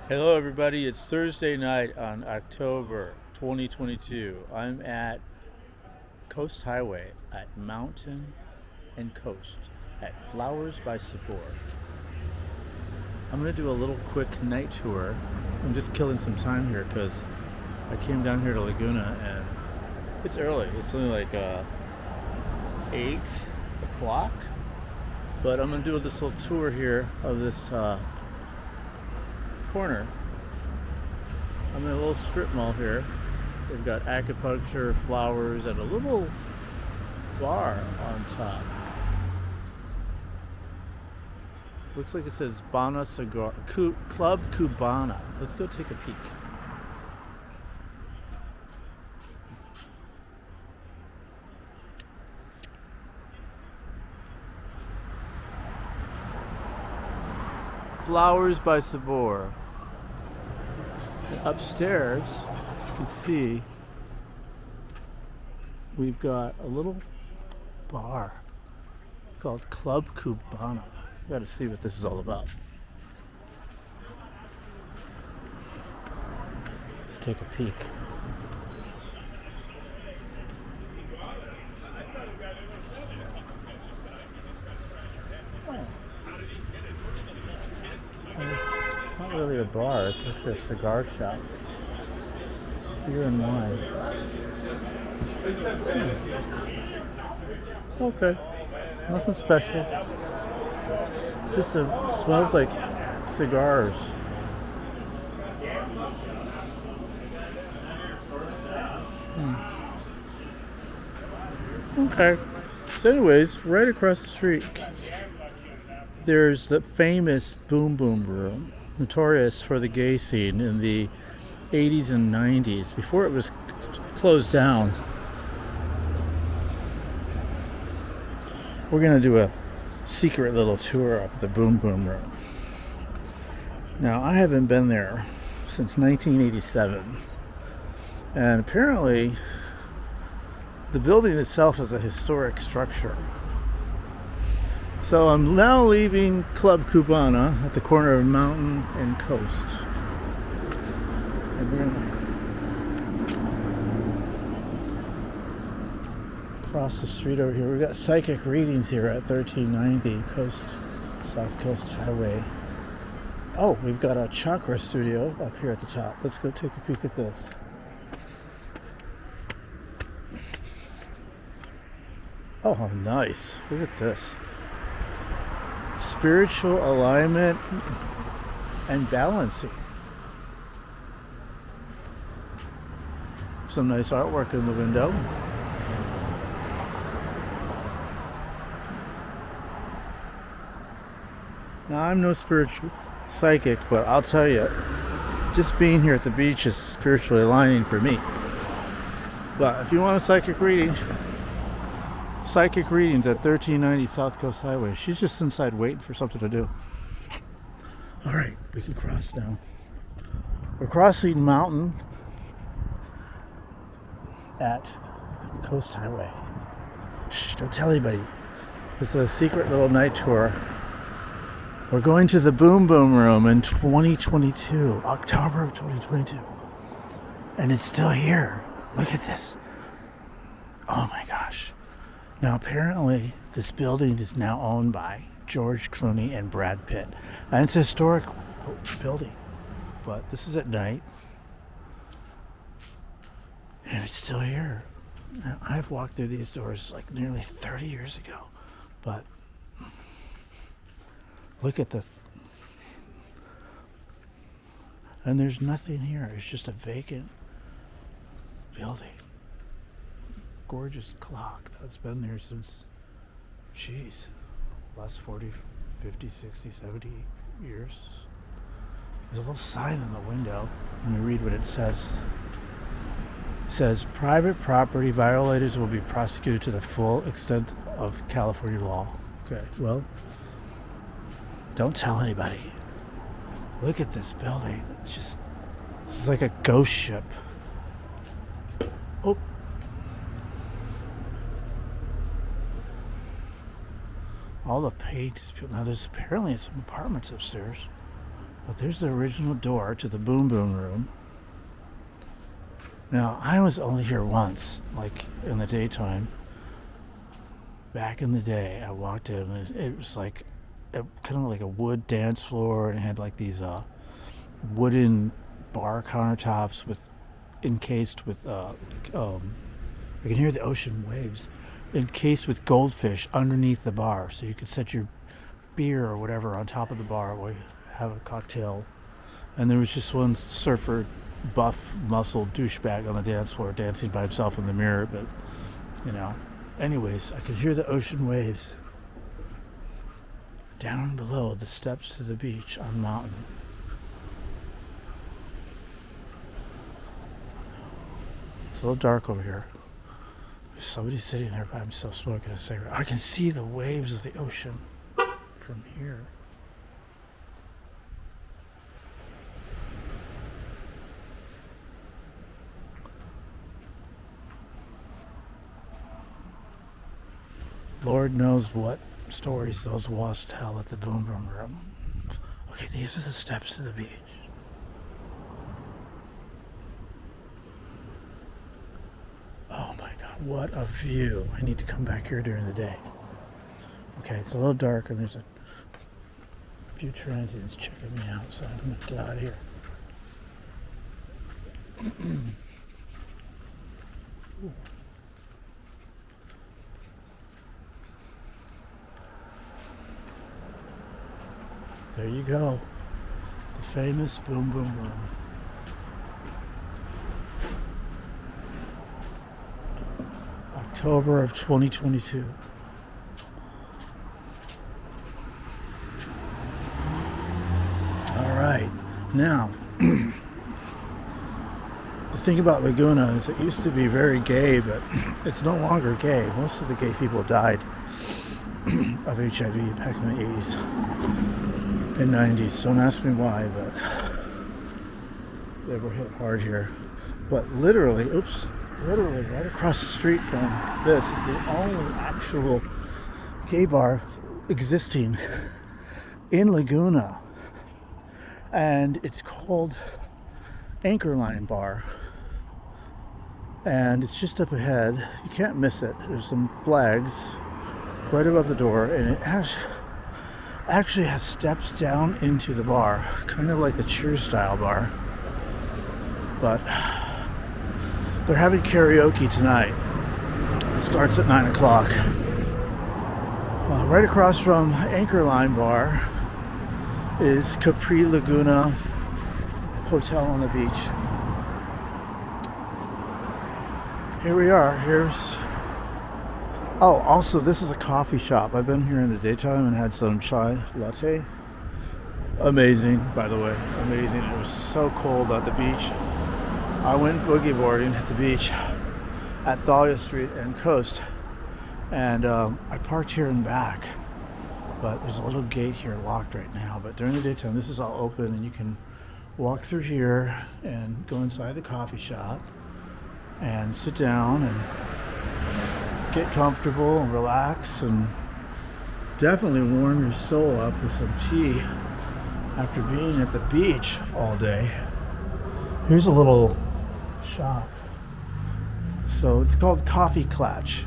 Hello, everybody. It's Thursday night on October 2022. I'm at Coast Highway at Mountain and Coast at Flowers by Sabor. I'm going to do a little quick night tour. I'm just killing some time here because I came down here to Laguna and it's early. It's only like 8 o'clock. But I'm going to do this little tour here of this corner. I'm in a little strip mall here. They've got acupuncture, flowers, and a little bar on top. Looks like it says Bana Cigar Club Cubana. Let's go take a peek. Flowers by Sabor. Upstairs, you can see we've got a little bar called Club Cubana. Got to see what this is all about. Let's take a peek. Not really a bar, it's actually a cigar shop. Beer and wine. Okay, nothing special. Just smells like cigars. Okay. So anyways, right across the street there's the famous Boom Boom Room, notorious for the gay scene in the 80s and 90s, before it was closed down. We're going to do a secret little tour of the Boom Boom Room. Now, I haven't been there since 1987, and apparently the building itself is a historic structure. So I'm now leaving Club Cubana at the corner of Mountain and Coast. And we're gonna cross the street over here. We've got psychic readings here at 1390 South Coast Highway. Oh, we've got a chakra studio up here at the top. Let's go take a peek at this. Oh, how nice. Look at this. Spiritual alignment and balancing. Some nice artwork in the window. Now, I'm no spiritual psychic, but I'll tell you, just being here at the beach is spiritually aligning for me. But if you want a psychic readings at 1390 South Coast Highway. She's just inside waiting for something to do. All right, we can cross now. We're crossing Mountain at Coast Highway. Shh, don't tell anybody. This is a secret little night tour. We're going to the Boom Boom Room in 2022, October of 2022. And it's still here. Look at this. Oh my gosh. Now, apparently, this building is now owned by George Clooney and Brad Pitt. And it's a historic building, but this is at night. And it's still here. Now, I've walked through these doors like nearly 30 years ago, but look at this. And there's nothing here. It's just a vacant building. Gorgeous clock that's been there since, last 40, 50, 60, 70 years. There's a little sign in the window. Let me read what it says. It says, private property violators will be prosecuted to the full extent of California law. Okay, well, don't tell anybody. Look at this building. This is like a ghost ship. Oh. All the paint is peeled. Now there's apparently some apartments upstairs. But there's the original door to the Boom Boom Room. Now, I was only here once, like in the daytime. Back in the day, I walked in and it was like kind of like a wood dance floor, and it had like these wooden bar countertops with encased with I can hear the ocean waves, encased with goldfish underneath the bar, so you could set your beer or whatever on top of the bar while you have a cocktail. And there was just one surfer, buff, muscle douchebag on the dance floor dancing by himself in the mirror, but you know. Anyways, I could hear the ocean waves down below the steps to the beach on the mountain. It's a little dark over here. There's somebody sitting there by himself smoking a cigarette. I can see the waves of the ocean from here. Lord knows what stories those walls tell at the Boom Boom Room. Okay, these are the steps to the beach. Oh my God, what a view. I need to come back here during the day. Okay, it's a little dark and there's a few transients checking me out, so I'm gonna get out of here. There you go. The famous Boom Boom Room. October of 2022. All right. Now, the thing about Laguna is it used to be very gay, but it's no longer gay. Most of the gay people died of HIV back in the 80s and 90s. Don't ask me why, but they were hit hard here. But literally right across the street from this is the only actual gay bar existing in Laguna. And it's called Anchorline Bar. And it's just up ahead. You can't miss it. There's some flags right above the door, and it actually has steps down into the bar, kind of like the Cheers style bar. But they're having karaoke tonight. It starts at 9 o'clock. Right across from Anchorline Bar is Capri Laguna Hotel on the beach. Here we are. Also, this is a coffee shop. I've been here in the daytime and had some chai latte. Amazing, by the way. Amazing. It was so cold at the beach. I went boogie boarding at the beach at Thalia Street and Coast. And I parked here in back. But there's a little gate here locked right now. But during the daytime, this is all open and you can walk through here and go inside the coffee shop and sit down and get comfortable and relax and definitely warm your soul up with some tea after being at the beach all day. Here's a little shop. So it's called Coffee Clutch.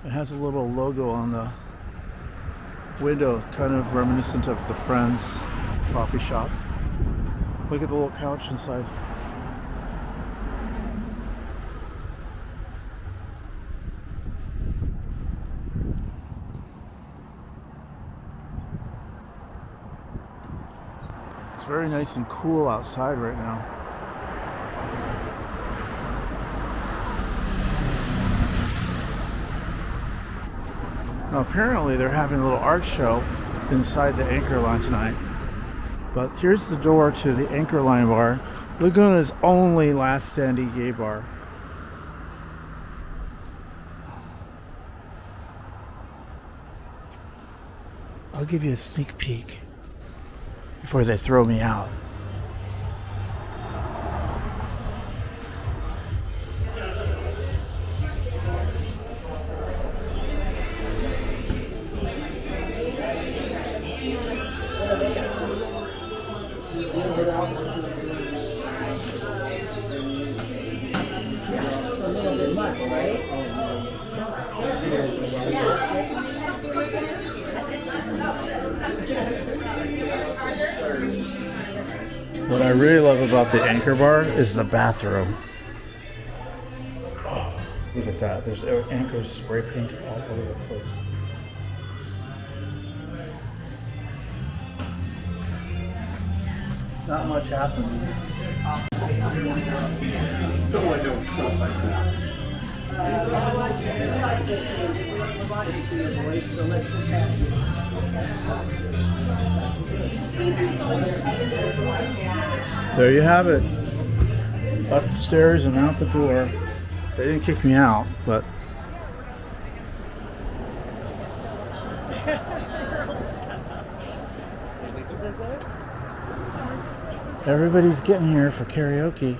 It has a little logo on the window, kind of reminiscent of the Friends coffee shop. Look at the little couch inside. It's very nice and cool outside right now. Now apparently they're having a little art show inside the Anchorline tonight. But here's the door to the Anchorline Bar, Laguna's only last standing gay bar. I'll give you a sneak peek before they throw me out. What I really love about the Anchor Bar is the bathroom. Oh, look at that. There's Anchors spray painted all over the place. Not much happening. There you have it. Up the stairs and out the door. They didn't kick me out, but everybody's getting here for karaoke.